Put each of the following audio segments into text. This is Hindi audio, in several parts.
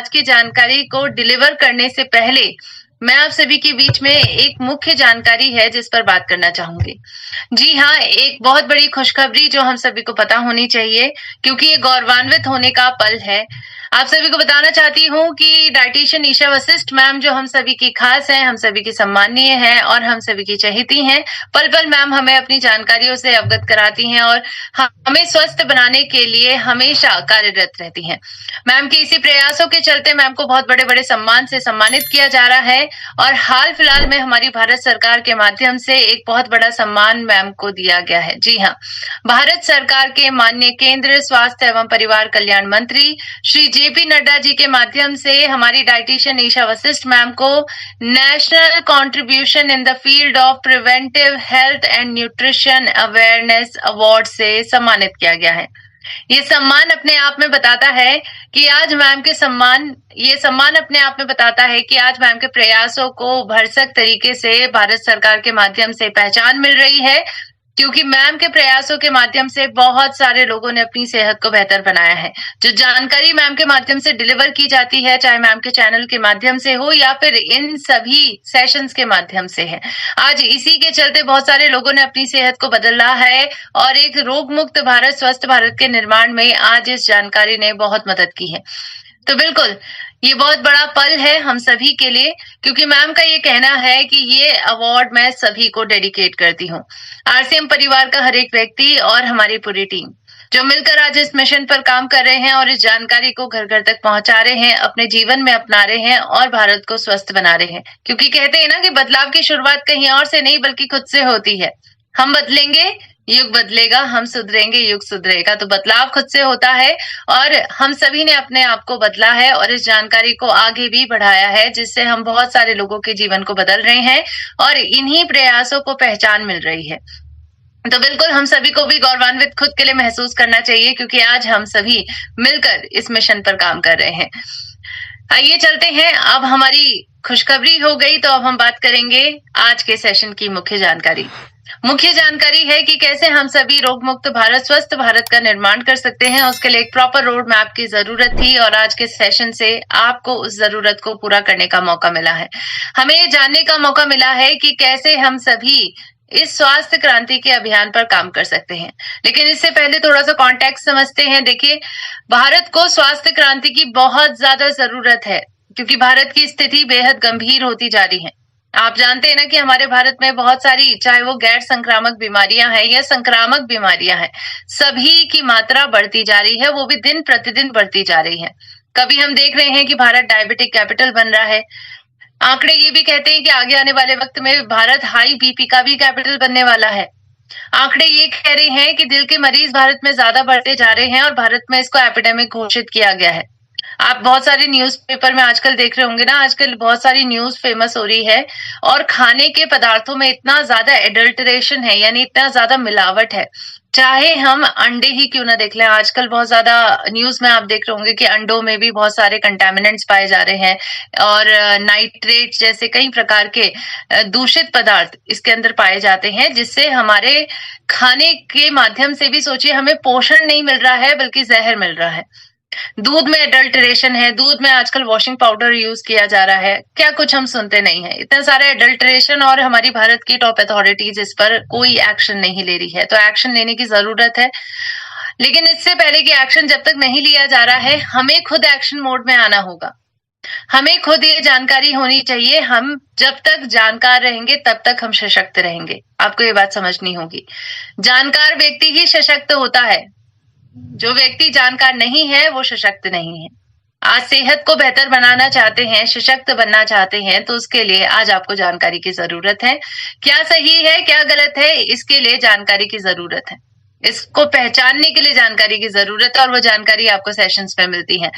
आज की जानकारी को डिलीवर करने से पहले मैं आप सभी के बीच में एक मुख्य जानकारी है जिस पर बात करना चाहूंगी। जी हाँ, एक बहुत बड़ी खुशखबरी जो हम सभी को पता होनी चाहिए, क्योंकि ये गौरवान्वित होने का पल है। आप सभी को बताना चाहती हूँ कि डाइटिशियन ईशा वशिष्ठ मैम जो हम सभी की खास है, हम सभी की सम्माननीय है और हम सभी की चहेती हैं। पल पल मैम हमें अपनी जानकारियों से अवगत कराती हैं और हमें स्वस्थ बनाने के लिए हमेशा कार्यरत रहती हैं। मैम के इसी प्रयासों के चलते मैम को बहुत बड़े बड़े सम्मान से सम्मानित किया जा रहा है और हाल फिलहाल में हमारी भारत सरकार के माध्यम से एक बहुत बड़ा सम्मान मैम को दिया गया है। जी हाँ, भारत सरकार के माननीय केंद्रीय स्वास्थ्य एवं परिवार कल्याण मंत्री श्री जेपी नड्डा जी के माध्यम से हमारी डाइटिशियन ईशा वशिष्ठ मैम को national contribution in the field of preventive health and nutrition awareness award से सम्मानित किया गया है। ये सम्मान अपने आप में बताता है कि आज मैम के ये सम्मान अपने आप में बताता है कि आज मैम के प्रयासों को भरसक तरीके से भारत सरकार के माध्यम से पहचान मिल रही है, क्योंकि मैम के प्रयासों के माध्यम से बहुत सारे लोगों ने अपनी सेहत को बेहतर बनाया है। जो जानकारी मैम के माध्यम से डिलीवर की जाती है, चाहे मैम के चैनल के माध्यम से हो या फिर इन सभी सेशंस के माध्यम से है, आज इसी के चलते बहुत सारे लोगों ने अपनी सेहत को बदला है और एक रोग मुक्त भारत, स्वस्थ भारत के निर्माण में आज इस जानकारी ने बहुत मदद की है। तो बिल्कुल ये बहुत बड़ा पल है हम सभी के लिए, क्योंकि मैम का ये कहना है कि ये अवार्ड मैं सभी को डेडिकेट करती हूँ। आरसीएम परिवार का हर एक व्यक्ति और हमारी पूरी टीम जो मिलकर आज इस मिशन पर काम कर रहे हैं और इस जानकारी को घर घर तक पहुंचा रहे हैं, अपने जीवन में अपना रहे हैं और भारत को स्वस्थ बना रहे हैं। क्योंकि कहते हैं ना कि बदलाव की शुरुआत कहीं और से नहीं बल्कि खुद से होती है। हम बदलेंगे, युग बदलेगा, हम सुधरेंगे, युग सुधरेगा। तो बदलाव खुद से होता है और हम सभी ने अपने आप को बदला है और इस जानकारी को आगे भी बढ़ाया है, जिससे हम बहुत सारे लोगों के जीवन को बदल रहे हैं और इन्हीं प्रयासों को पहचान मिल रही है। तो बिल्कुल हम सभी को भी गौरवान्वित खुद के लिए महसूस करना चाहिए, क्योंकि आज हम सभी मिलकर इस मिशन पर काम कर रहे हैं। आइए चलते हैं, अब हमारी खुशखबरी हो गई तो अब हम बात करेंगे आज के सेशन की मुख्य जानकारी। मुख्य जानकारी है कि कैसे हम सभी रोग मुक्त भारत, स्वस्थ भारत का निर्माण कर सकते हैं। उसके लिए एक प्रॉपर रोड मैप की जरूरत थी और आज के सेशन से आपको उस जरूरत को पूरा करने का मौका मिला है। हमें ये जानने का मौका मिला है कि कैसे हम सभी इस स्वास्थ्य क्रांति के अभियान पर काम कर सकते हैं। लेकिन इससे पहले थोड़ा सा कॉन्टेक्स्ट समझते हैं। देखिए, भारत को स्वास्थ्य क्रांति की बहुत ज्यादा जरूरत है, क्योंकि भारत की स्थिति बेहद गंभीर होती जा रही है। आप जानते हैं ना कि हमारे भारत में बहुत सारी, चाहे वो गैर संक्रामक बीमारियां हैं या संक्रामक बीमारियां हैं, सभी की मात्रा बढ़ती जा रही है, वो भी दिन प्रतिदिन बढ़ती जा रही है। कभी हम देख रहे हैं कि भारत डायबिटिक कैपिटल बन रहा है। आंकड़े ये भी कहते हैं कि आगे आने वाले वक्त में भारत हाई बीपी का भी कैपिटल बनने वाला है। आंकड़े ये कह रहे हैं कि दिल के मरीज भारत में ज्यादा बढ़ते जा रहे हैं और भारत में इसको एपिडेमिक घोषित किया गया है। आप बहुत सारे न्यूज़पेपर में आजकल देख रहे होंगे ना, आजकल बहुत सारी न्यूज फेमस हो रही है और खाने के पदार्थों में इतना ज्यादा एडल्टरेशन है, यानी इतना ज्यादा मिलावट है। चाहे हम अंडे ही क्यों ना देख लें, आजकल बहुत ज्यादा न्यूज में आप देख रहे होंगे कि अंडों में भी बहुत सारे कंटामिनेंट्स पाए जा रहे हैं और नाइट्रेट जैसे कई प्रकार के दूषित पदार्थ इसके अंदर पाए जाते हैं, जिससे हमारे खाने के माध्यम से भी सोचिए हमें पोषण नहीं मिल रहा है बल्कि जहर मिल रहा है। दूध में एडल्टरेशन है, दूध में आजकल वॉशिंग पाउडर यूज किया जा रहा है, क्या कुछ हम सुनते नहीं है। इतने सारे एडल्टरेशन और हमारी भारत की टॉप अथॉरिटीज इस पर कोई एक्शन नहीं ले रही है, तो एक्शन लेने की जरूरत है। लेकिन इससे पहले कि एक्शन जब तक नहीं लिया जा रहा है, हमें खुद एक्शन मोड में आना होगा। हमें खुद ये जानकारी होनी चाहिए। हम जब तक जानकार रहेंगे तब तक हम सशक्त रहेंगे। आपको ये बात समझनी होगी। जानकार व्यक्ति ही सशक्त होता है, जो व्यक्ति जानकार नहीं है वो सशक्त नहीं है। आज सेहत को बेहतर बनाना चाहते हैं, सशक्त बनना चाहते हैं, तो उसके लिए आज आपको जानकारी की जरूरत है। क्या सही है क्या गलत है, इसके लिए जानकारी की जरूरत है। इसको पहचानने के लिए जानकारी की जरूरत है और वो जानकारी आपको सेशंस में मिलती है।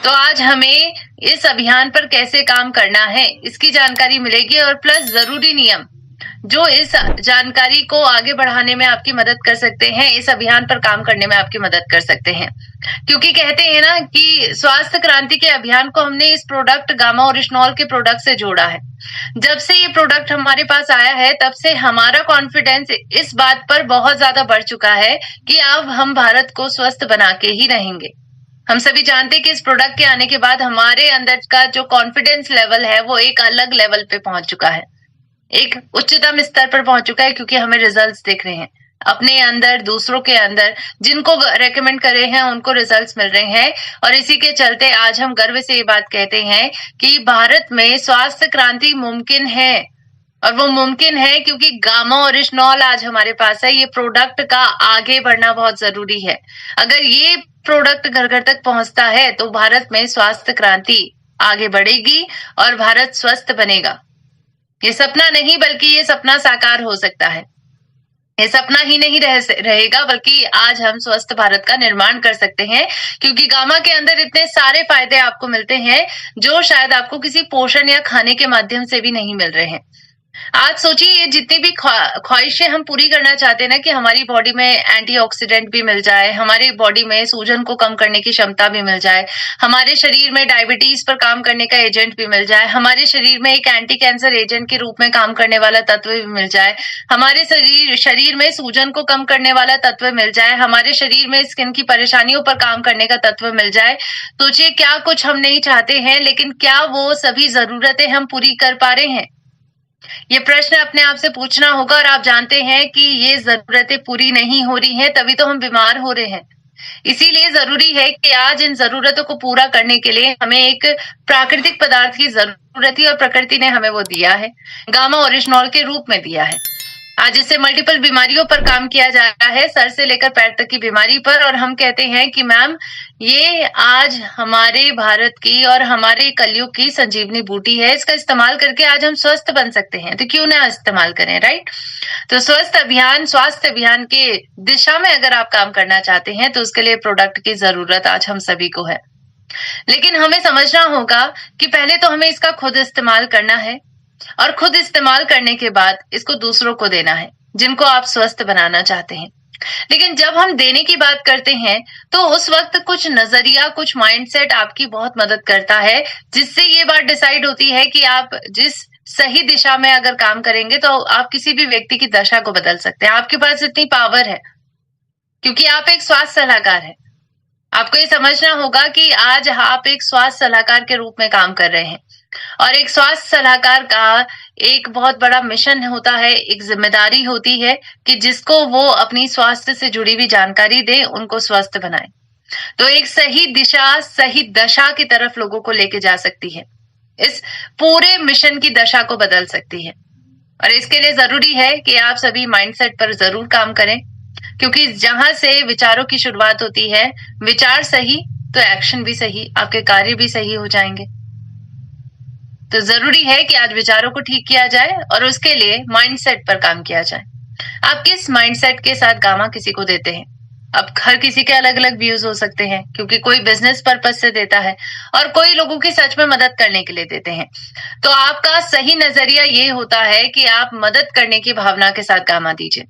तो आज हमें इस अभियान पर कैसे काम करना है इसकी जानकारी मिलेगी और प्लस जरूरी नियम जो इस जानकारी को आगे बढ़ाने में आपकी मदद कर सकते हैं, इस अभियान पर काम करने में आपकी मदद कर सकते हैं। क्योंकि कहते हैं ना कि स्वास्थ्य क्रांति के अभियान को हमने इस प्रोडक्ट गामा ओरिजिनॉल के प्रोडक्ट से जोड़ा है। जब से ये प्रोडक्ट हमारे पास आया है तब से हमारा कॉन्फिडेंस इस बात पर बहुत ज्यादा बढ़ चुका है कि अब हम भारत को स्वस्थ बना के ही रहेंगे। हम सभी जानते हैं कि इस प्रोडक्ट के आने के बाद हमारे अंदर का जो कॉन्फिडेंस लेवल है वो एक अलग लेवल पे पहुंच चुका है, एक उच्चतम स्तर पर पहुंच चुका है, क्योंकि हमें रिजल्ट्स दिख रहे हैं अपने अंदर, दूसरों के अंदर, जिनको रेकमेंड कर रहे हैं उनको रिजल्ट्स मिल रहे हैं। और इसी के चलते आज हम गर्व से ये बात कहते हैं कि भारत में स्वास्थ्य क्रांति मुमकिन है। और वो मुमकिन है क्योंकि गामा ओरिजिनॉल आज हमारे पास है। ये प्रोडक्ट का आगे बढ़ना बहुत जरूरी है। अगर ये प्रोडक्ट घर घर तक पहुंचता है तो भारत में स्वास्थ्य क्रांति आगे बढ़ेगी और भारत स्वस्थ बनेगा। ये सपना नहीं बल्कि ये सपना साकार हो सकता है। ये सपना ही नहीं रहेगा बल्कि आज हम स्वस्थ भारत का निर्माण कर सकते हैं, क्योंकि गामा के अंदर इतने सारे फायदे आपको मिलते हैं जो शायद आपको किसी पोषण या खाने के माध्यम से भी नहीं मिल रहे हैं। आज सोचिए, ये जितनी भी ख्वाहिशें हम पूरी करना चाहते हैं ना, कि हमारी बॉडी में एंटीऑक्सीडेंट भी मिल जाए, हमारी बॉडी में सूजन को कम करने की क्षमता भी मिल जाए, हमारे शरीर में डायबिटीज पर काम करने का एजेंट भी मिल जाए, हमारे शरीर में एक एंटी कैंसर एजेंट के रूप में काम करने वाला तत्व भी मिल जाए, हमारे शरीर में सूजन को कम करने वाला तत्व मिल जाए, हमारे शरीर में स्किन की परेशानियों पर काम करने का तत्व मिल जाए। सोचिए, क्या कुछ हम नहीं चाहते हैं, लेकिन क्या वो सभी जरूरतें हम पूरी कर पा रहे हैं? ये प्रश्न अपने आप से पूछना होगा। और आप जानते हैं कि ये जरूरतें पूरी नहीं हो रही हैं, तभी तो हम बीमार हो रहे हैं। इसीलिए जरूरी है कि आज इन जरूरतों को पूरा करने के लिए हमें एक प्राकृतिक पदार्थ की जरूरत थी और प्रकृति ने हमें वो दिया है, गामा ओरिजिनॉल के रूप में दिया है। आज इससे मल्टीपल बीमारियों पर काम किया जा रहा है, सर से लेकर पैर तक की बीमारी पर। और हम कहते हैं कि मैम, ये आज हमारे भारत की और हमारे कलयुग की संजीवनी बूटी है। इसका इस्तेमाल करके आज हम स्वस्थ बन सकते हैं, तो क्यों ना इस्तेमाल करें, राइट? तो स्वास्थ्य अभियान के दिशा में अगर आप काम करना चाहते हैं तो उसके लिए प्रोडक्ट की जरूरत आज हम सभी को है। लेकिन हमें समझना होगा कि पहले तो हमें इसका खुद इस्तेमाल करना है, और खुद इस्तेमाल करने के बाद इसको दूसरों को देना है जिनको आप स्वस्थ बनाना चाहते हैं। लेकिन जब हम देने की बात करते हैं तो उस वक्त कुछ नजरिया, कुछ माइंडसेट आपकी बहुत मदद करता है, जिससे ये बात डिसाइड होती है कि आप जिस सही दिशा में अगर काम करेंगे तो आप किसी भी व्यक्ति की दशा को बदल सकते हैं। आपके पास इतनी पावर है क्योंकि आप एक स्वास्थ्य सलाहकार हैं। आपको ये समझना होगा कि आज आप एक स्वास्थ्य सलाहकार के रूप में काम कर रहे हैं, और एक स्वास्थ्य सलाहकार का एक बहुत बड़ा मिशन होता है, एक जिम्मेदारी होती है कि जिसको वो अपनी स्वास्थ्य से जुड़ी हुई जानकारी दे, उनको स्वस्थ बनाए, तो एक सही दिशा, सही दशा की तरफ लोगों को लेके जा सकती है, इस पूरे मिशन की दशा को बदल सकती है। और इसके लिए जरूरी है कि आप सभी माइंडसेट पर जरूर काम करें, क्योंकि जहां से विचारों की शुरुआत होती है, विचार सही तो एक्शन भी सही, आपके कार्य भी सही हो जाएंगे। तो जरूरी है कि आज विचारों को ठीक किया जाए और उसके लिए माइंडसेट पर काम किया जाए। आप किस माइंडसेट के साथ गामा किसी को देते हैं? अब हर किसी के अलग अलग व्यूज हो सकते हैं, क्योंकि कोई बिजनेस पर्पस से देता है और कोई लोगों की सच में मदद करने के लिए देते हैं। तो आपका सही नजरिया ये होता है कि आप मदद करने की भावना के साथ गामा दीजिए।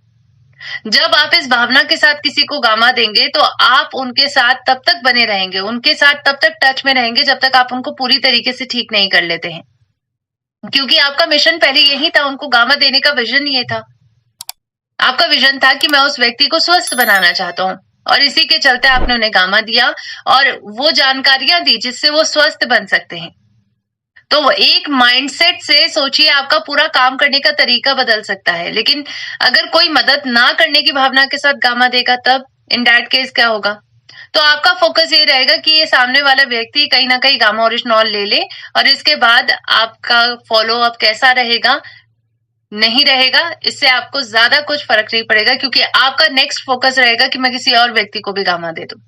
जब आप इस भावना के साथ किसी को गामा देंगे तो आप उनके साथ तब तक बने रहेंगे, उनके साथ तब तक टच में रहेंगे जब तक आप उनको पूरी तरीके से ठीक नहीं कर लेते हैं, क्योंकि आपका मिशन पहले यही था, उनको गामा देने का विजन ये था। आपका विजन था कि मैं उस व्यक्ति को स्वस्थ बनाना चाहता हूँ, और इसी के चलते आपने उन्हें गामा दिया और वो जानकारियां दी जिससे वो स्वस्थ बन सकते हैं। तो एक माइंडसेट से सोचिए, आपका पूरा काम करने का तरीका बदल सकता है। लेकिन अगर कोई मदद ना करने की भावना के साथ गामा देगा, तब इन दैट केस क्या होगा? तो आपका फोकस ये रहेगा कि ये सामने वाला व्यक्ति कहीं ना कहीं गामा ओरिजिनॉल ले ले, और इसके बाद आपका फॉलो अप कैसा रहेगा, नहीं रहेगा, इससे आपको ज्यादा कुछ फर्क नहीं पड़ेगा, क्योंकि आपका नेक्स्ट फोकस रहेगा कि मैं किसी और व्यक्ति को भी गामा दे दूं।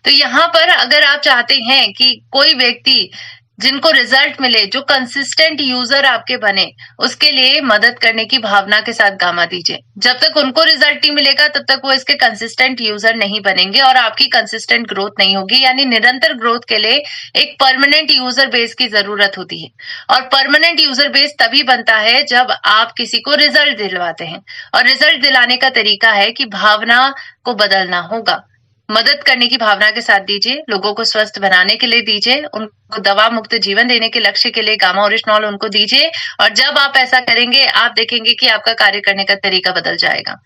तो यहाँ पर अगर आप चाहते हैं कि कोई व्यक्ति जिनको रिजल्ट मिले, जो कंसिस्टेंट यूजर आपके बने, उसके लिए मदद करने की भावना के साथ गामा दीजिए। जब तक उनको रिजल्ट नहीं मिलेगा तब तक वो इसके कंसिस्टेंट यूजर नहीं बनेंगे और आपकी कंसिस्टेंट ग्रोथ नहीं होगी। यानी निरंतर ग्रोथ के लिए एक परमानेंट यूजर बेस की जरूरत होती है, और परमानेंट यूजर बेस तभी बनता है जब आप किसी को रिजल्ट दिलवाते हैं। और रिजल्ट दिलाने का तरीका है कि भावना को बदलना होगा। मदद करने की भावना के साथ दीजिए, लोगों को स्वस्थ बनाने के लिए दीजिए, उनको दवा मुक्त जीवन देने के लक्ष्य के लिए गामा ओरिजिनॉल उनको दीजिए। और जब आप ऐसा करेंगे, आप देखेंगे कि आपका कार्य करने का तरीका बदल जाएगा।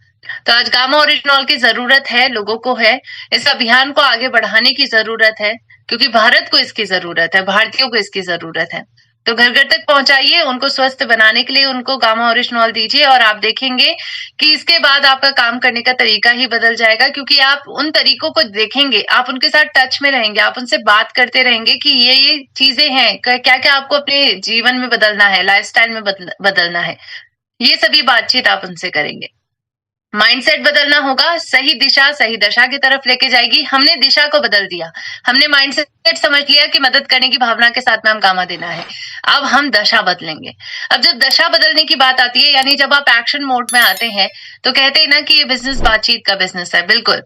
तो आज गामा ओरिजिनॉल की जरूरत है, लोगों को है। इस अभियान को आगे बढ़ाने की जरूरत है, क्योंकि भारत को इसकी जरूरत है, भारतीयों को इसकी जरूरत है। तो घर घर तक पहुंचाइए, उनको स्वस्थ बनाने के लिए उनको गामा ओरिजिनॉल दीजिए, और आप देखेंगे कि इसके बाद आपका काम करने का तरीका ही बदल जाएगा, क्योंकि आप उन तरीकों को देखेंगे, आप उनके साथ टच में रहेंगे, आप उनसे बात करते रहेंगे कि ये चीजें हैं, क्या क्या आपको अपने जीवन में बदलना है, लाइफस्टाइल में बदलना है, ये सभी बातचीत आप उनसे करेंगे। माइंडसेट बदलना होगा, सही दिशा सही दशा की तरफ लेके जाएगी। हमने दिशा को बदल दिया, हमने माइंडसेट समझ लिया कि मदद करने की भावना के साथ में हम गामा देना है। अब हम दशा बदलेंगे। अब जब दशा बदलने की बात आती है, यानी जब आप एक्शन मोड में आते हैं, तो कहते हैं ना कि ये बिजनेस बातचीत का बिजनेस है। बिल्कुल,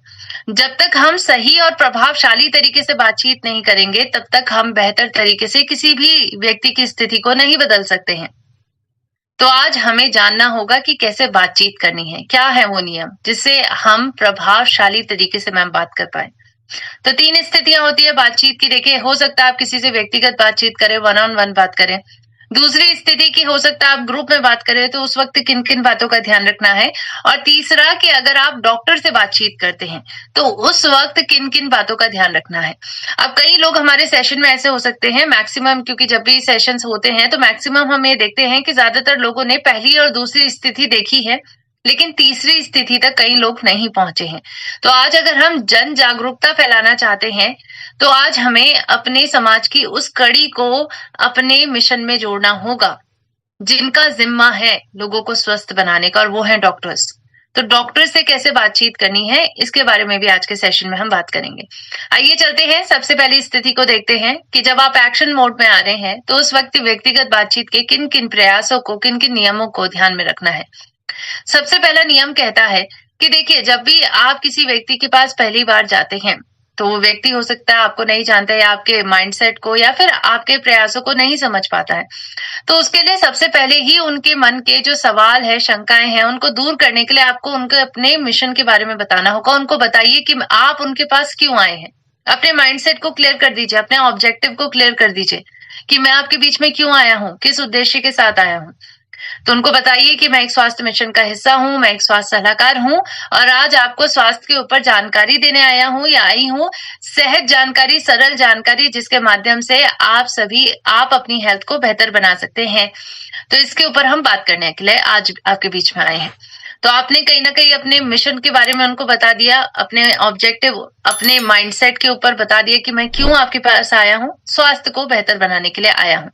जब तक हम सही और प्रभावशाली तरीके से बातचीत नहीं करेंगे, तब तक हम बेहतर तरीके से किसी भी व्यक्ति की स्थिति को नहीं बदल सकते हैं। तो आज हमें जानना होगा कि कैसे बातचीत करनी है, क्या है वो नियम, जिससे हम प्रभावशाली तरीके से मैम बात कर पाए। तो 3 स्थितियां होती है बातचीत की। देखिए, हो सकता है आप किसी से व्यक्तिगत बातचीत करें, वन ऑन वन बात करें। दूसरी स्थिति की हो सकता है आप ग्रुप में बात करें, तो उस वक्त किन किन बातों का ध्यान रखना है। और तीसरा कि अगर आप डॉक्टर से बातचीत करते हैं, तो उस वक्त किन किन बातों का ध्यान रखना है। अब कई लोग हमारे सेशन में ऐसे हो सकते हैं, मैक्सिमम, क्योंकि जब भी सेशंस होते हैं तो मैक्सिमम हम ये देखते हैं कि ज्यादातर लोगों ने पहली और दूसरी स्थिति देखी है, लेकिन तीसरी स्थिति तक कई लोग नहीं पहुंचे हैं। तो आज अगर हम जन जागरूकता फैलाना चाहते हैं, तो आज हमें अपने समाज की उस कड़ी को अपने मिशन में जोड़ना होगा, जिनका जिम्मा है लोगों को स्वस्थ बनाने का, और वो है डॉक्टर्स। तो डॉक्टर से कैसे बातचीत करनी है, इसके बारे में भी आज के सेशन में हम बात करेंगे। आइए चलते हैं, सबसे पहली स्थिति को देखते हैं कि जब आप एक्शन मोड में आ रहे हैं, तो उस वक्त व्यक्तिगत बातचीत के किन किन प्रयासों को, किन किन नियमों को ध्यान में रखना है। सबसे पहला नियम कहता है कि देखिए, जब भी आप किसी व्यक्ति के पास पहली बार जाते हैं, तो वो व्यक्ति हो सकता है आपको नहीं जानता है, या आपके माइंडसेट को या फिर आपके प्रयासों को नहीं समझ पाता है। तो उसके लिए सबसे पहले ही उनके मन के जो सवाल है, शंकाएं हैं, उनको दूर करने के लिए आपको उनको अपने मिशन के बारे में बताना होगा। उनको बताइए कि आप उनके पास क्यों आए हैं। अपने माइंडसेट को क्लियर कर दीजिए, अपने ऑब्जेक्टिव को क्लियर कर दीजिए कि मैं आपके बीच में क्यों आया हूँ, किस उद्देश्य के साथ आया हूँ। तो उनको बताइए कि मैं एक स्वास्थ्य मिशन का हिस्सा हूँ, मैं एक स्वास्थ्य सलाहकार हूँ, और आज आपको स्वास्थ्य के ऊपर जानकारी देने आया हूँ या आई हूँ। सहज जानकारी, सरल जानकारी, जिसके माध्यम से आप अपनी हेल्थ को बेहतर बना सकते हैं। तो इसके ऊपर हम बात करने के लिए आज आपके बीच में आए हैं। तो आपने कहीं ना कहीं अपने मिशन के बारे में उनको बता दिया, अपने ऑब्जेक्टिव, अपने माइंडसेट के ऊपर बता दिया कि मैं क्यों आपके पास आया हूँ, स्वास्थ्य को बेहतर बनाने के लिए आया हूँ।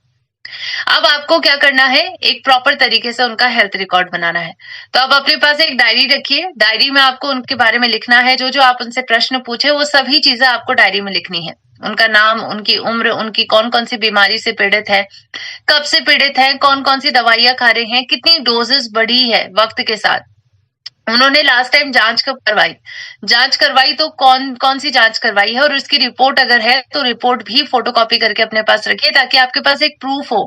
अब आपको क्या करना है, एक प्रॉपर तरीके से उनका हेल्थ रिकॉर्ड बनाना है। तो आप अपने पास एक डायरी रखिए, डायरी में आपको उनके बारे में लिखना है, जो जो आप उनसे प्रश्न पूछे वो सभी चीजें आपको डायरी में लिखनी है। उनका नाम, उनकी उम्र, उनकी कौन कौन सी बीमारी से पीड़ित है, कब से पीड़ित है, कौन कौन सी दवाइयां खा रहे हैं, कितनी डोजेस बढ़ी है वक्त के साथ, उन्होंने लास्ट टाइम जांच कब करवाई तो कौन कौन सी जांच करवाई है, और उसकी रिपोर्ट अगर है तो रिपोर्ट भी फोटोकॉपी करके अपने पास रखिए, ताकि आपके पास एक प्रूफ हो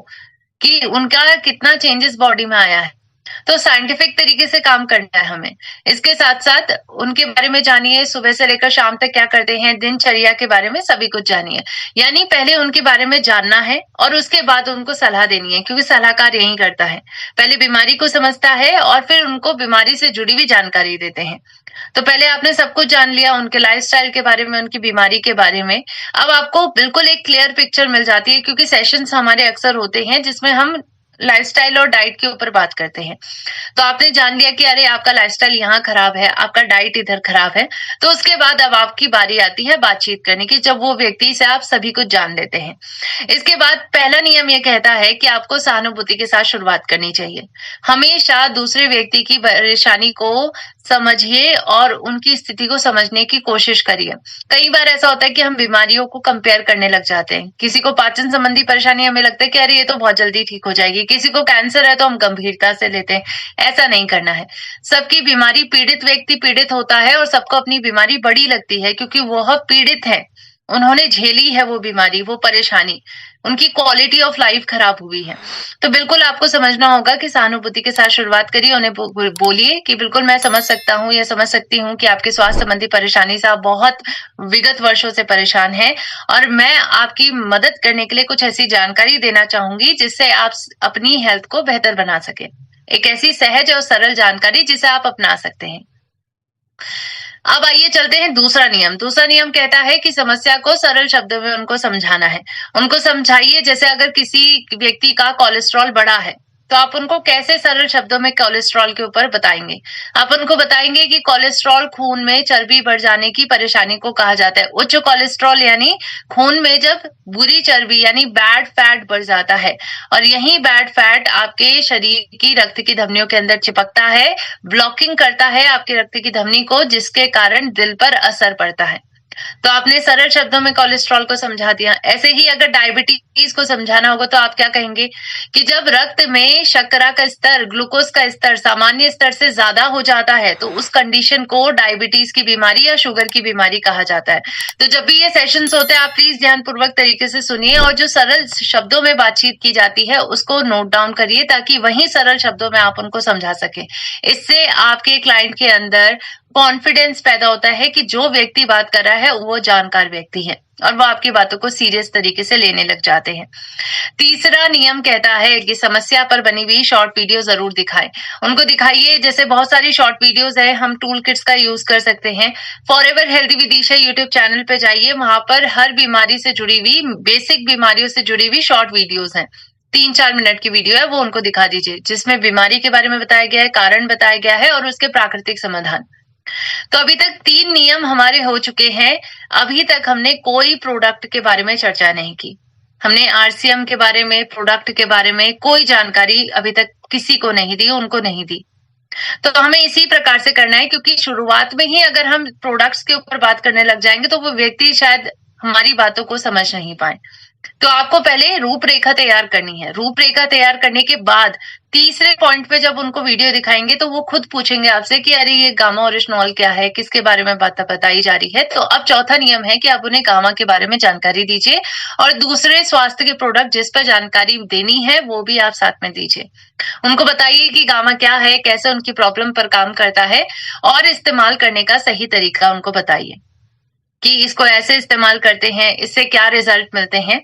कि उनका कितना चेंजेस बॉडी में आया है। तो साइंटिफिक तरीके से काम करना है हमें। इसके साथ साथ उनके बारे में जानिए, सुबह से लेकर शाम तक क्या करते हैं, दिनचर्या के बारे में सभी कुछ जानिए। यानी पहले उनके बारे में जानना है और उसके बाद उनको सलाह देनी है, क्योंकि सलाहकार यही करता है, पहले बीमारी को समझता है और फिर उनको बीमारी से जुड़ी हुई जानकारी देते हैं। तो पहले आपने सब कुछ जान लिया, उनके लाइफस्टाइल के बारे में, उनकी बीमारी के बारे में। अब आपको बिल्कुल एक क्लियर पिक्चर मिल जाती है, क्योंकि सेशंस हमारे अक्सर होते हैं जिसमें हम लाइफस्टाइल और डाइट के ऊपर बात करते हैं। तो आपने जान लिया कि अरे आपका लाइफस्टाइल यहाँ खराब है, आपका डाइट इधर खराब है। तो उसके बाद अब आपकी बारी आती है बातचीत करने की, जब वो व्यक्ति से आप सभी कुछ जान लेते हैं। इसके बाद पहला नियम ये कहता है कि आपको सहानुभूति के साथ शुरुआत करनी चाहिए। हमेशा दूसरे व्यक्ति की परेशानी को समझिए और उनकी स्थिति को समझने की कोशिश करिए। कई बार ऐसा होता है कि हम बीमारियों को कंपेयर करने लग जाते हैं। किसी को पाचन संबंधी परेशानी, हमें लगता है कि अरे ये तो बहुत जल्दी ठीक हो जाएगी। किसी को कैंसर है तो हम गंभीरता से लेते हैं। ऐसा नहीं करना है। सबकी बीमारी, पीड़ित व्यक्ति पीड़ित होता है और सबको अपनी बीमारी बड़ी लगती है, क्योंकि वह पीड़ित है, उन्होंने झेली है वो बीमारी, वो परेशानी, उनकी क्वालिटी ऑफ लाइफ खराब हुई है। तो बिल्कुल आपको समझना होगा कि सहानुभूति के साथ शुरुआत करिए। उन्हें बोलिए कि बिल्कुल मैं समझ सकता हूँ या समझ सकती हूँ कि आपके स्वास्थ्य संबंधी परेशानी से आप बहुत विगत वर्षों से परेशान हैं, और मैं आपकी मदद करने के लिए कुछ ऐसी जानकारी देना चाहूंगी जिससे आप अपनी हेल्थ को बेहतर बना सके। एक ऐसी सहज और सरल जानकारी जिसे आप अपना सकते हैं। अब आइए चलते हैं दूसरा नियम। दूसरा नियम कहता है कि समस्या को सरल शब्दों में उनको समझाना है। उनको समझाइए, जैसे अगर किसी व्यक्ति का कोलेस्ट्रॉल बढ़ा है तो आप उनको कैसे सरल शब्दों में कोलेस्ट्रॉल के ऊपर बताएंगे। आप उनको बताएंगे कि कोलेस्ट्रॉल खून में चर्बी बढ़ जाने की परेशानी को कहा जाता है। उच्च कोलेस्ट्रॉल यानी खून में जब बुरी चर्बी यानी बैड फैट बढ़ जाता है, और यही बैड फैट आपके शरीर की रक्त की धमनियों के अंदर चिपकता है, ब्लॉकिंग करता है आपके रक्त की धमनी को, जिसके कारण दिल पर असर पड़ता है। तो आपने सरल शब्दों में कोलेस्ट्रॉल को समझा दिया। ऐसे ही अगर डायबिटीज को समझाना होगा तो आप क्या कहेंगे कि जब रक्त में शर्करा का स्तर, ग्लूकोज का स्तर सामान्य स्तर से ज्यादा हो जाता है तो उस कंडीशन को डायबिटीज की बीमारी या शुगर की बीमारी कहा जाता है। तो जब भी ये सेशंस होते हैं आप प्लीज ध्यानपूर्वक तरीके से सुनिए और जो सरल शब्दों में बातचीत की जाती है उसको नोट डाउन करिए ताकि वही सरल शब्दों में आप उनको समझा सके। इससे आपके क्लाइंट के अंदर कॉन्फिडेंस पैदा होता है कि जो व्यक्ति बात कर रहा है वो जानकार व्यक्ति है और वो आपकी बातों को सीरियस तरीके से लेने लग जाते हैं। तीसरा नियम कहता है कि समस्या पर बनी हुई शॉर्ट वीडियो जरूर दिखाएं। उनको दिखाइए, जैसे बहुत सारी शॉर्ट वीडियोस है, हम टूल किट्स का यूज कर सकते हैं। Forever healthy Vidisha YouTube channel पे जाइए, वहां पर हर बीमारी से जुड़ी हुई, बेसिक बीमारियों से जुड़ी हुई शॉर्ट वीडियोस हैं। 3-4 मिनट की वीडियो है, वो उनको दिखा दीजिए जिसमें बीमारी के बारे में बताया गया है, कारण बताया गया है और उसके प्राकृतिक समाधान। तो अभी तक 3 नियम हमारे हो चुके हैं। अभी तक हमने कोई प्रोडक्ट के बारे में चर्चा नहीं की। हमने आरसीएम के बारे में, प्रोडक्ट के बारे में कोई जानकारी अभी तक किसी को नहीं दी, उनको नहीं दी। तो हमें इसी प्रकार से करना है, क्योंकि शुरुआत में ही अगर हम प्रोडक्ट्स के ऊपर बात करने लग जाएंगे तो वो व्यक्ति शायद हमारी बातों को समझ नहीं पाए। तो आपको पहले रूपरेखा तैयार करनी है। रूपरेखा तैयार करने के बाद तीसरे पॉइंट पे जब उनको वीडियो दिखाएंगे तो वो खुद पूछेंगे आपसे कि अरे ये गामा ओरिजिनॉल क्या है, किसके बारे में बात बताई जा रही है। तो अब चौथा नियम है कि आप उन्हें गामा के बारे में जानकारी दीजिए और दूसरे स्वास्थ्य के प्रोडक्ट जिस पर जानकारी देनी है वो भी आप साथ में दीजिए। उनको बताइए कि गामा क्या है, कैसे उनकी प्रॉब्लम पर काम करता है और इस्तेमाल करने का सही तरीका उनको बताइए कि इसको ऐसे इस्तेमाल करते हैं, इससे क्या रिजल्ट मिलते हैं,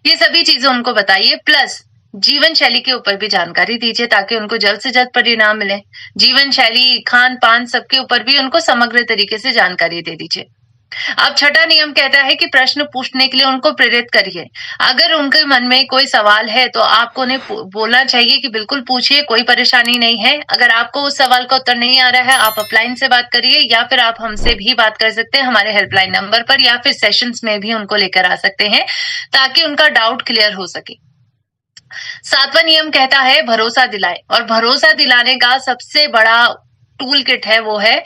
ये सभी चीजें उनको बताइए। प्लस जीवन शैली के ऊपर भी जानकारी दीजिए ताकि उनको जल्द से जल्द परिणाम मिले। जीवन शैली, खान पान, सबके ऊपर भी उनको समग्र तरीके से जानकारी दे दीजिए। अब छठा नियम कहता है कि प्रश्न पूछने के लिए उनको प्रेरित करिए। अगर उनके मन में कोई सवाल है तो आपको उन्हें बोलना चाहिए कि बिल्कुल पूछिए, कोई परेशानी नहीं है। अगर आपको उस सवाल का उत्तर नहीं आ रहा है आप अपलाइन से बात करिए या फिर आप हमसे भी बात कर सकते हैं हमारे हेल्पलाइन नंबर पर, या फिर सेशंस में भी उनको लेकर आ सकते हैं ताकि उनका डाउट क्लियर हो सके। सातवां नियम कहता है भरोसा दिलाए, और भरोसा दिलाने का सबसे बड़ा टूल किट है वो है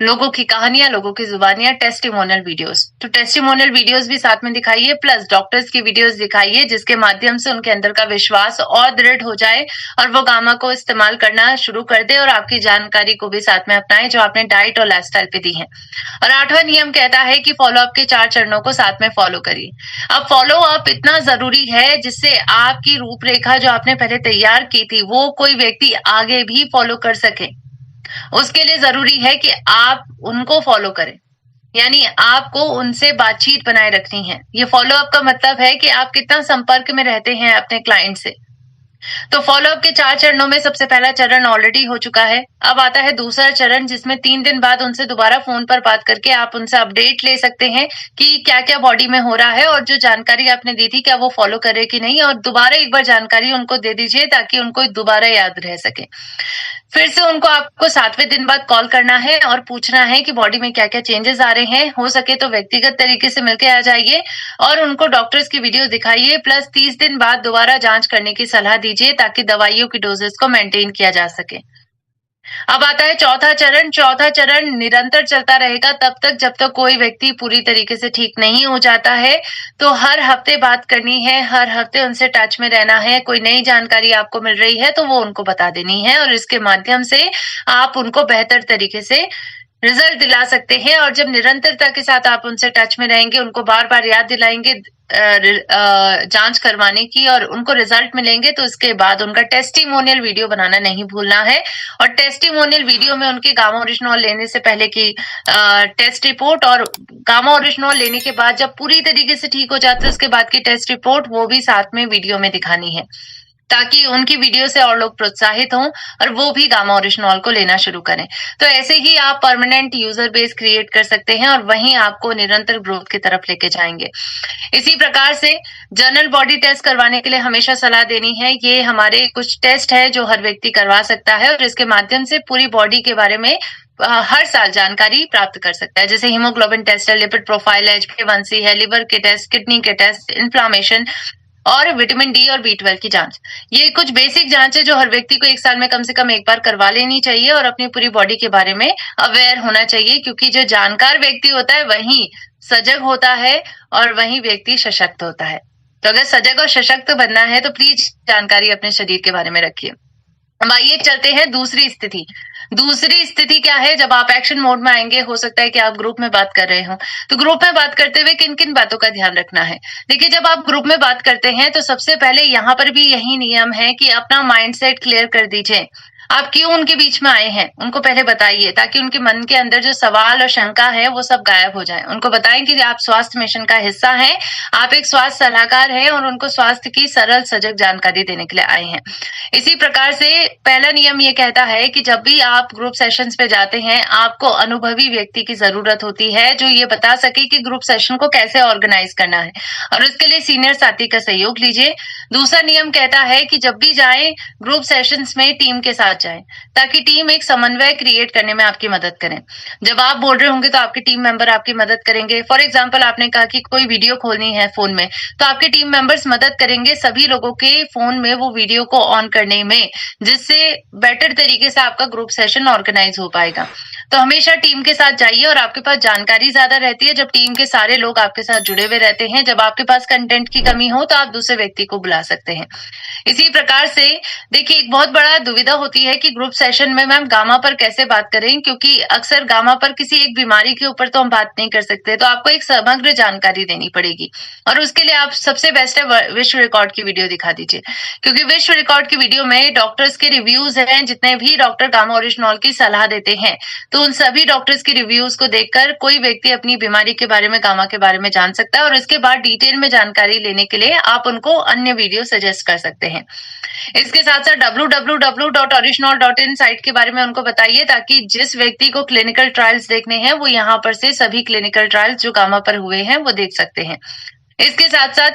लोगों की कहानियां, लोगों की जुबानियां, टेस्टिमोनियल वीडियोस। तो टेस्टिमोनियल वीडियोस भी साथ में दिखाइए, प्लस डॉक्टर्स की वीडियोस दिखाइए जिसके माध्यम से उनके अंदर का विश्वास और दृढ़ हो जाए और वो गामा को इस्तेमाल करना शुरू कर दे और आपकी जानकारी को भी साथ में अपनाएं जो आपने डाइट और लाइफस्टाइल पे दी है। और आठवां नियम कहता है कि फॉलो अप के 4 चरणों को साथ में फॉलो करिए। अब फॉलो अप इतना जरूरी है जिससे आपकी रूपरेखा जो आपने पहले तैयार की थी वो कोई व्यक्ति आगे भी फॉलो कर सके। उसके लिए जरूरी है कि आप उनको फॉलो करें, यानी आपको उनसे बातचीत बनाए रखनी है। ये फॉलो अप का मतलब है कि आप कितना संपर्क में रहते हैं अपने क्लाइंट से। तो फॉलो अप के 4 चरणों में सबसे पहला चरण ऑलरेडी हो चुका है। अब आता है दूसरा चरण जिसमें 3 दिन बाद उनसे दोबारा फोन पर बात करके आप उनसे अपडेट ले सकते हैं कि क्या क्या बॉडी में हो रहा है और जो जानकारी आपने दी थी क्या वो फॉलो करे कि नहीं, और दोबारा एक बार जानकारी उनको दे दीजिए ताकि उनको दोबारा याद रह सके। फिर से उनको आपको 7वें दिन बाद कॉल करना है और पूछना है कि बॉडी में क्या क्या चेंजेस आ रहे हैं। हो सके तो व्यक्तिगत तरीके से मिलके आ जाइए और उनको डॉक्टर्स की वीडियो दिखाइए। प्लस 30 दिन बाद दोबारा जांच करने की सलाह दीजिए ताकि दवाइयों की डोजेस को मेंटेन किया जा सके। अब आता है चौथा चरण। चौथा चरण निरंतर चलता रहेगा तब तक जब तक कोई व्यक्ति पूरी तरीके से ठीक नहीं हो जाता है। तो हर हफ्ते बात करनी है, हर हफ्ते उनसे टच में रहना है। कोई नई जानकारी आपको मिल रही है तो वो उनको बता देनी है और इसके माध्यम से आप उनको बेहतर तरीके से रिजल्ट दिला सकते हैं। और जब निरंतरता के साथ आप उनसे टच में रहेंगे, उनको बार बार याद दिलाएंगे जांच करवाने की और उनको रिजल्ट मिलेंगे, तो इसके बाद उनका टेस्टिमोनियल वीडियो बनाना नहीं भूलना है। और टेस्टिमोनियल वीडियो में उनके गामा ओरिजिनॉल लेने से पहले की टेस्ट रिपोर्ट और गामा ओरिजिनॉल लेने के बाद जब पूरी तरीके से ठीक हो जाते है उसके बाद की टेस्ट रिपोर्ट, वो भी साथ में वीडियो में दिखानी है। ताकि उनकी वीडियो से और लोग प्रोत्साहित हों और वो भी गामा ओरिजिनॉल को लेना शुरू करें। तो ऐसे ही आप परमानेंट यूजर बेस क्रिएट कर सकते हैं और वहीं आपको निरंतर ग्रोथ की तरफ लेके जाएंगे। इसी प्रकार से जनरल बॉडी टेस्ट करवाने के लिए हमेशा सलाह देनी है। ये हमारे कुछ टेस्ट है जो हर व्यक्ति करवा सकता है और इसके माध्यम से पूरी बॉडी के बारे में हर साल जानकारी प्राप्त कर सकता है। जैसे हीमोग्लोबिन टेस्ट है, लिपिड प्रोफाइल है, HbA1c है, लिवर के टेस्ट, किडनी के टेस्ट, इन्फ्लामेशन और विटामिन डी और B12 की जांच। ये कुछ बेसिक जांच है जो हर व्यक्ति को एक साल में कम से कम एक बार करवा लेनी चाहिए और अपनी पूरी बॉडी के बारे में अवेयर होना चाहिए, क्योंकि जो जानकार व्यक्ति होता है वही सजग होता है और वही व्यक्ति सशक्त होता है। तो अगर सजग और सशक्त बनना है तो प्लीज जानकारी अपने शरीर के बारे में रखिए। अब आइए चलते हैं दूसरी स्थिति। दूसरी स्थिति क्या है? जब आप एक्शन मोड में आएंगे, हो सकता है कि आप ग्रुप में बात कर रहे हो, तो ग्रुप में बात करते हुए किन किन बातों का ध्यान रखना है। देखिए, जब आप ग्रुप में बात करते हैं तो सबसे पहले यहाँ पर भी यही नियम है कि अपना माइंडसेट क्लियर कर दीजिए। आप क्यों उनके बीच में आए हैं उनको पहले बताइए, ताकि उनके मन के अंदर जो सवाल और शंका है वो सब गायब हो जाए। उनको बताएं कि आप स्वास्थ्य मिशन का हिस्सा हैं, आप एक स्वास्थ्य सलाहकार हैं और उनको स्वास्थ्य की सरल सजग जानकारी देने के लिए आए हैं। इसी प्रकार से पहला नियम ये कहता है कि जब भी आप ग्रुप सेशंस पे जाते हैं, आपको अनुभवी व्यक्ति की जरूरत होती है जो ये बता सके कि ग्रुप सेशन को कैसे ऑर्गेनाइज करना है, और उसके लिए सीनियर साथी का सहयोग लीजिए। दूसरा नियम कहता है कि जब भी जाए ग्रुप सेशंस में टीम के साथ जाए, ताकि टीम एक समन्वय क्रिएट करने में आपकी मदद करें। जब आप बोल रहे होंगे तो आपके टीम मेंबर आपकी मदद करेंगे। फॉर एग्जांपल, आपने कहा कि कोई वीडियो खोलनी है फोन में, तो आपके टीम मेंबर्स मदद करेंगे सभी लोगों के फोन में वो वीडियो को ऑन करने में, जिससे बेटर तरीके से आपका ग्रुप सेशन ऑर्गेनाइज हो पाएगा। तो हमेशा टीम के साथ जाइए और आपके पास जानकारी ज्यादा रहती है जब टीम के सारे लोग आपके साथ जुड़े हुए रहते हैं। जब आपके पास कंटेंट की कमी हो तो आप दूसरे व्यक्ति को बुला सकते हैं। इसी प्रकार से देखिए, एक बहुत बड़ा दुविधा होती है कि ग्रुप सेशन में मैम गामा पर कैसे बात करें, क्योंकि अक्सर गामा पर किसी एक बीमारी के ऊपर तो हम बात नहीं कर सकते, तो आपको एक समग्र जानकारी देनी पड़ेगी। और उसके लिए आप सबसे बेस्ट है विश्व रिकॉर्ड की वीडियो दिखा दीजिए, क्योंकि विश्व रिकॉर्ड की वीडियो में डॉक्टर्स के रिव्यूज हैं। जितने भी डॉक्टर गामा ओरिजिनॉल की सलाह देते हैं, तो उन सभी डॉक्टर्स के रिव्यूज को देखकर कोई व्यक्ति अपनी बीमारी के बारे में, गामा के बारे में जान सकता है और उसके बाद डिटेल में जानकारी लेने के लिए आप उनको अन्य वीडियो सजेस्ट कर सकते हैं। इसके साथ साथ www.original.in साइट के बारे में उनको बताइए, ताकि जिस व्यक्ति को क्लिनिकल ट्रायल्स देखने हैं वो यहाँ पर से सभी क्लिनिकल ट्रायल्स जो गामा पर हुए हैं वो देख सकते हैं। इसके साथ साथ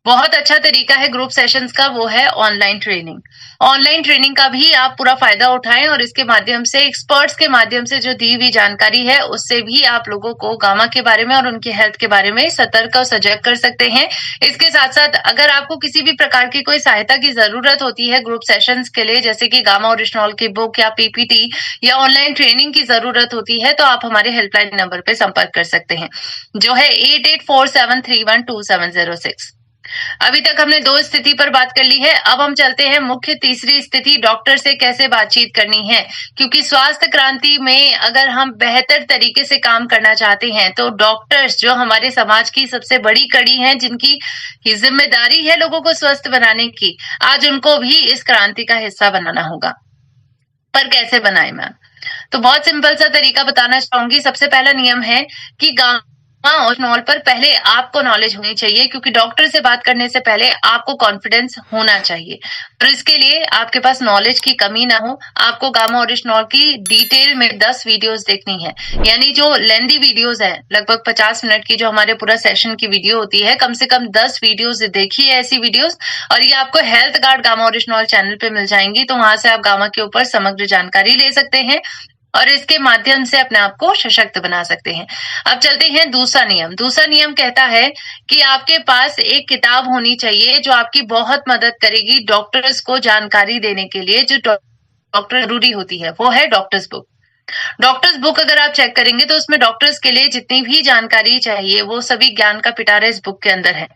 बहुत अच्छा तरीका है ग्रुप सेशंस का, वो है ऑनलाइन ट्रेनिंग। ऑनलाइन ट्रेनिंग का भी आप पूरा फायदा उठाएं और इसके माध्यम से, एक्सपर्ट्स के माध्यम से जो दी हुई जानकारी है उससे भी आप लोगों को गामा के बारे में और उनकी हेल्थ के बारे में सतर्क और सजग कर सकते हैं। इसके साथ साथ अगर आपको किसी भी प्रकार की कोई सहायता की जरूरत होती है ग्रुप सेशंस के लिए, जैसे कि गामा ओरिजिनॉल की बुक या PPT या ऑनलाइन ट्रेनिंग की जरूरत होती है, तो आप हमारे हेल्पलाइन नंबर पे संपर्क कर सकते हैं, जो है 8847312706। अभी तक हमने दो स्थिति पर बात कर ली है। अब हम चलते हैं मुख्य तीसरी स्थिति, डॉक्टर से कैसे बातचीत करनी है। क्योंकि स्वास्थ्य क्रांति में अगर हम बेहतर तरीके से काम करना चाहते हैं, तो डॉक्टर्स जो हमारे समाज की सबसे बड़ी कड़ी हैं, जिनकी जिम्मेदारी है लोगों को स्वस्थ बनाने की, आज उनको भी इस क्रांति का हिस्सा बनाना होगा। पर कैसे बनाए मैम? तो बहुत सिंपल सा तरीका बताना चाहूंगी। सबसे पहला नियम है कि ओरिजिनॉल पर पहले आपको नॉलेज होनी चाहिए, क्योंकि डॉक्टर से बात करने से पहले आपको कॉन्फिडेंस होना चाहिए। और इसके लिए आपके पास नॉलेज की कमी ना हो, आपको गामा ओरिजिनॉल की डिटेल में 10 वीडियोस देखनी है। यानी जो लेंदी वीडियोस है, लगभग 50 मिनट की जो हमारे पूरा सेशन की वीडियो होती है, कम से कम 10 वीडियोस देखिए ऐसी वीडियोस, और ये आपको health guard gamma oryzanol channel पे मिल जाएंगी। तो वहां से आप गामा के ऊपर समग्र जानकारी ले सकते हैं और इसके माध्यम से अपने आप को सशक्त बना सकते हैं। अब चलते हैं दूसरा नियम। दूसरा नियम कहता है कि आपके पास एक किताब होनी चाहिए जो आपकी बहुत मदद करेगी डॉक्टर्स को जानकारी देने के लिए। जो डॉक्टर जरूरी होती है वो है डॉक्टर्स बुक। डॉक्टर्स बुक अगर आप चेक करेंगे तो उसमें डॉक्टर्स के लिए जितनी भी जानकारी चाहिए वो सभी ज्ञान का पिटारा इस बुक के अंदर है।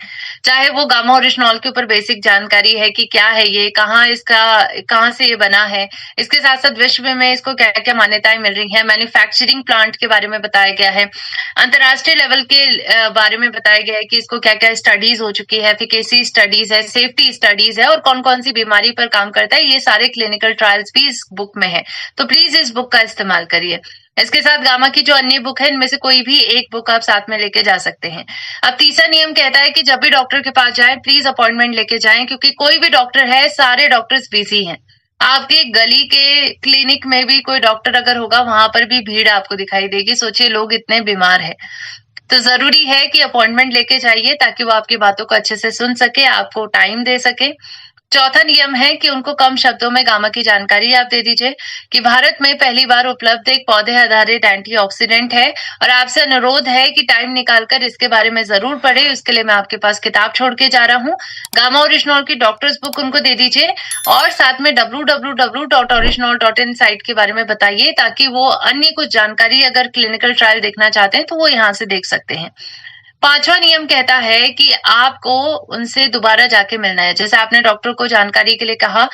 चाहे वो गामा ओरिजिनॉल के ऊपर बेसिक जानकारी है कि क्या है ये, कहाँ से ये बना है, इसके साथ साथ विश्व में इसको क्या क्या मान्यताएं मिल रही हैं, मैन्युफैक्चरिंग प्लांट के बारे में बताया गया है, अंतरराष्ट्रीय लेवल के बारे में बताया गया है कि इसको क्या क्या स्टडीज हो चुकी है, एफिकेसी स्टडीज है, सेफ्टी स्टडीज है और कौन कौन सी बीमारी पर काम करता है, ये सारे क्लिनिकल ट्रायल्स भी इस बुक में है। तो प्लीज इस बुक का इस्तेमाल करिए। इसके साथ गामा की जो अन्य बुक है, इनमें से कोई भी एक बुक आप साथ में लेके जा सकते हैं। अब तीसरा नियम कहता है कि जब भी डॉक्टर के पास जाएं, प्लीज अपॉइंटमेंट लेके जाएं, क्योंकि कोई भी डॉक्टर है, सारे डॉक्टर्स बिजी हैं। आपके गली के क्लिनिक में भी कोई डॉक्टर अगर होगा, वहां पर भी भीड़ आपको दिखाई देगी। सोचिए, लोग इतने बीमार हैं। तो जरूरी है कि अपॉइंटमेंट लेके जाइए, ताकि वो आपकी बातों को अच्छे से सुन सके, आपको टाइम दे सके। चौथा नियम है कि उनको कम शब्दों में गामा की जानकारी आप दे दीजिए कि भारत में पहली बार उपलब्ध एक पौधे आधारित एंटीऑक्सीडेंट है, और आपसे अनुरोध है कि टाइम निकालकर इसके बारे में जरूर पढ़े। उसके लिए मैं आपके पास किताब छोड़ के जा रहा हूँ। गामा ओरिजिनॉल की डॉक्टर्स बुक उनको दे दीजिए, और साथ में www.original.in साइट के बारे में बताइए, ताकि वो अन्य कुछ जानकारी अगर क्लिनिकल ट्रायल देखना चाहते हैं तो वो यहाँ से देख सकते हैं। पांचवा नियम कहता है कि आपको उनसे दोबारा जाके मिलना है। जैसे आपने डॉक्टर को जानकारी के लिए कहा,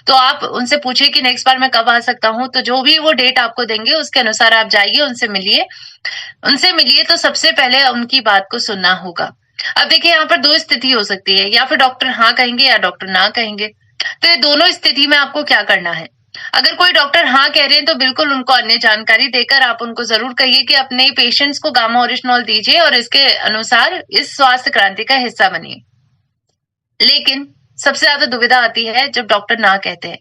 तो आप उनसे पूछिए कि नेक्स्ट बार मैं कब आ सकता हूँ। तो जो भी वो डेट आपको देंगे, उसके अनुसार आप जाइए, उनसे मिलिए। तो सबसे पहले उनकी बात को सुनना होगा। अब देखिए, यहाँ पर दो स्थिति हो सकती है, या फिर डॉक्टर हाँ कहेंगे या डॉक्टर ना कहेंगे। तो ये दोनों स्थिति में आपको क्या करना है? अगर कोई डॉक्टर हाँ कह रहे हैं, तो बिल्कुल उनको अन्य जानकारी देकर आप उनको जरूर कहिए कि अपने पेशेंट्स को गामा ओरिजिनॉल दीजिए और इसके अनुसार इस स्वास्थ्य क्रांति का हिस्सा बनिए। लेकिन सबसे ज्यादा दुविधा आती है जब डॉक्टर ना कहते हैं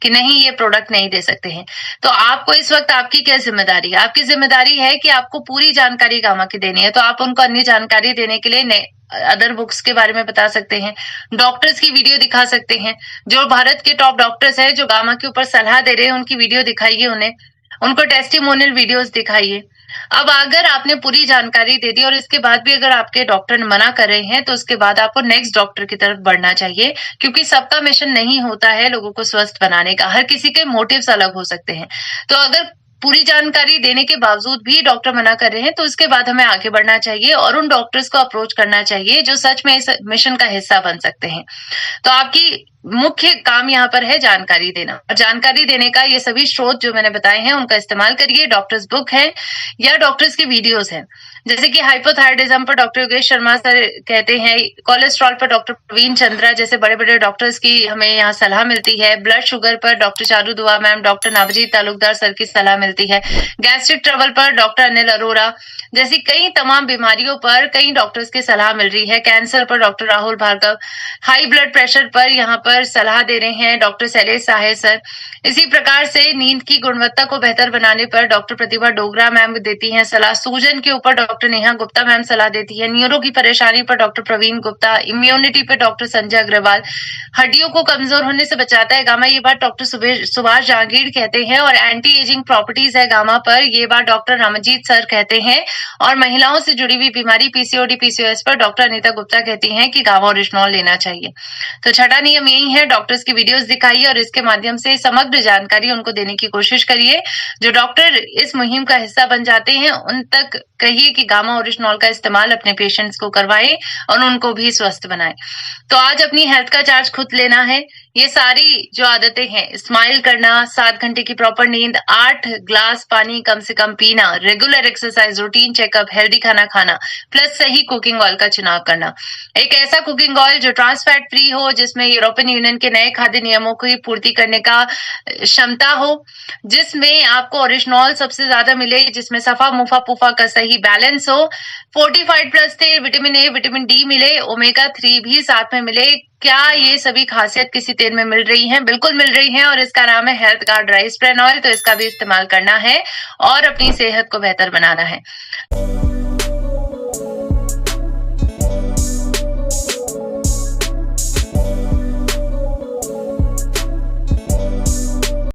कि नहीं, ये प्रोडक्ट नहीं दे सकते हैं। तो आपको इस वक्त आपकी क्या जिम्मेदारी है? आपकी जिम्मेदारी है कि आपको पूरी जानकारी गामा की देनी है। तो आप उनको अन्य जानकारी देने के लिए अदर बुक्स के बारे में बता सकते हैं, डॉक्टर्स की वीडियो दिखा सकते हैं। जो भारत के टॉप डॉक्टर्स हैं जो गामा के ऊपर सलाह दे रहे हैं, उनकी वीडियो दिखाइए उन्हें, उनको टेस्टिमोनियल वीडियोस दिखाइए। अब अगर आपने पूरी जानकारी दे दी और इसके बाद भी अगर आपके डॉक्टर मना कर रहे हैं, तो उसके बाद आपको नेक्स्ट डॉक्टर की तरफ बढ़ना चाहिए, क्योंकि सबका मिशन नहीं होता है लोगों को स्वस्थ बनाने का। हर किसी के मोटिव्स अलग हो सकते हैं। तो अगर पूरी जानकारी देने के बावजूद भी डॉक्टर मना कर रहे हैं, तो उसके बाद हमें आगे बढ़ना चाहिए और उन डॉक्टर्स को अप्रोच करना चाहिए जो सच में इस मिशन का हिस्सा बन सकते हैं। तो आपकी मुख्य काम यहाँ पर है जानकारी देना, और जानकारी देने का ये सभी स्रोत जो मैंने बताए हैं उनका इस्तेमाल करिए। डॉक्टर्स बुक है या डॉक्टर्स की वीडियोस हैं, जैसे कि हाइपोथायराइडिज्म पर डॉक्टर योगेश शर्मा सर कहते हैं, कोलेस्ट्रॉल पर डॉक्टर प्रवीण चंद्रा जैसे बड़े बड़े डॉक्टर्स की हमें यहाँ सलाह मिलती है। ब्लड शुगर पर डॉक्टर चारू दुआ ma'am, doctor Navjeet Talukdar sir की सलाह मिलती है। गैस्ट्रिक ट्रबल पर डॉक्टर अनिल अरोरा जैसी कई तमाम बीमारियों पर कई डॉक्टर्स की सलाह मिल रही है। कैंसर पर doctor Rahul Bhargav, high blood pressure पर यहाँ पर सलाह दे रहे हैं डॉक्टर शैलेश साहे सर। इसी प्रकार से नींद की गुणवत्ता को बेहतर बनाने पर डॉक्टर प्रतिभा डोगरा मैम देती हैं सलाह। सूजन के ऊपर डॉक्टर नेहा गुप्ता मैम सलाह देती है। न्यूरो की परेशानी पर डॉक्टर प्रवीण गुप्ता, इम्यूनिटी पर डॉक्टर संजय अग्रवाल, हड्डियों को कमजोर होने से बचाता है गामा, ये बात डॉक्टर सुभाष जहांगीर कहते हैं। और एंटी एजिंग प्रॉपर्टीज है गामा पर, ये बात डॉक्टर रामजीत सर कहते हैं। और महिलाओं से जुड़ी हुई बीमारी पीसीओडी पीसीओएस पर डॉक्टर अनीता गुप्ता कहती हैं कि गामा ओरिजिनॉल लेना चाहिए। तो छठा नियम यही है, डॉक्टर्स की वीडियोस दिखाइए और इसके माध्यम से समग्र जानकारी उनको देने की कोशिश करिए। जो डॉक्टर इस मुहिम का हिस्सा बन जाते हैं, उन तक कहिए कि गामा ओरिजिनॉल का इस्तेमाल अपने पेशेंट्स को करवाएं और उनको भी स्वस्थ बनाएं। तो आज अपनी हेल्थ का चार्ज खुद लेना है। ये सारी जो आदतें हैं, स्माइल करना, 7 घंटे की प्रॉपर नींद, 8 ग्लास पानी कम से कम पीना, regular exercise, routine checkup, healthy खाना खाना, प्लस सही कुकिंग ऑयल का चुनाव करना। एक ऐसा कुकिंग ऑयल जो ट्रांस फैट फ्री हो, जिसमें यूरोपियन यूनियन के नए खाद्य नियमों की पूर्ति करने का क्षमता हो, जिसमें आपको ओरिजिनॉल सबसे ज्यादा मिले, जिसमें सफा मुफा पुफा का सही बैलेंस हो, फोर्टिफाइड प्लस तेल, विटामिन ए, विटामिन डी मिले, ओमेगा 3 भी साथ में मिले। क्या ये सभी खासियत किसी तेल में मिल रही हैं? बिल्कुल मिल रही हैं, और इसका नाम है health guard rice bran oil. तो इसका भी इस्तेमाल करना है और अपनी सेहत को बेहतर बनाना है।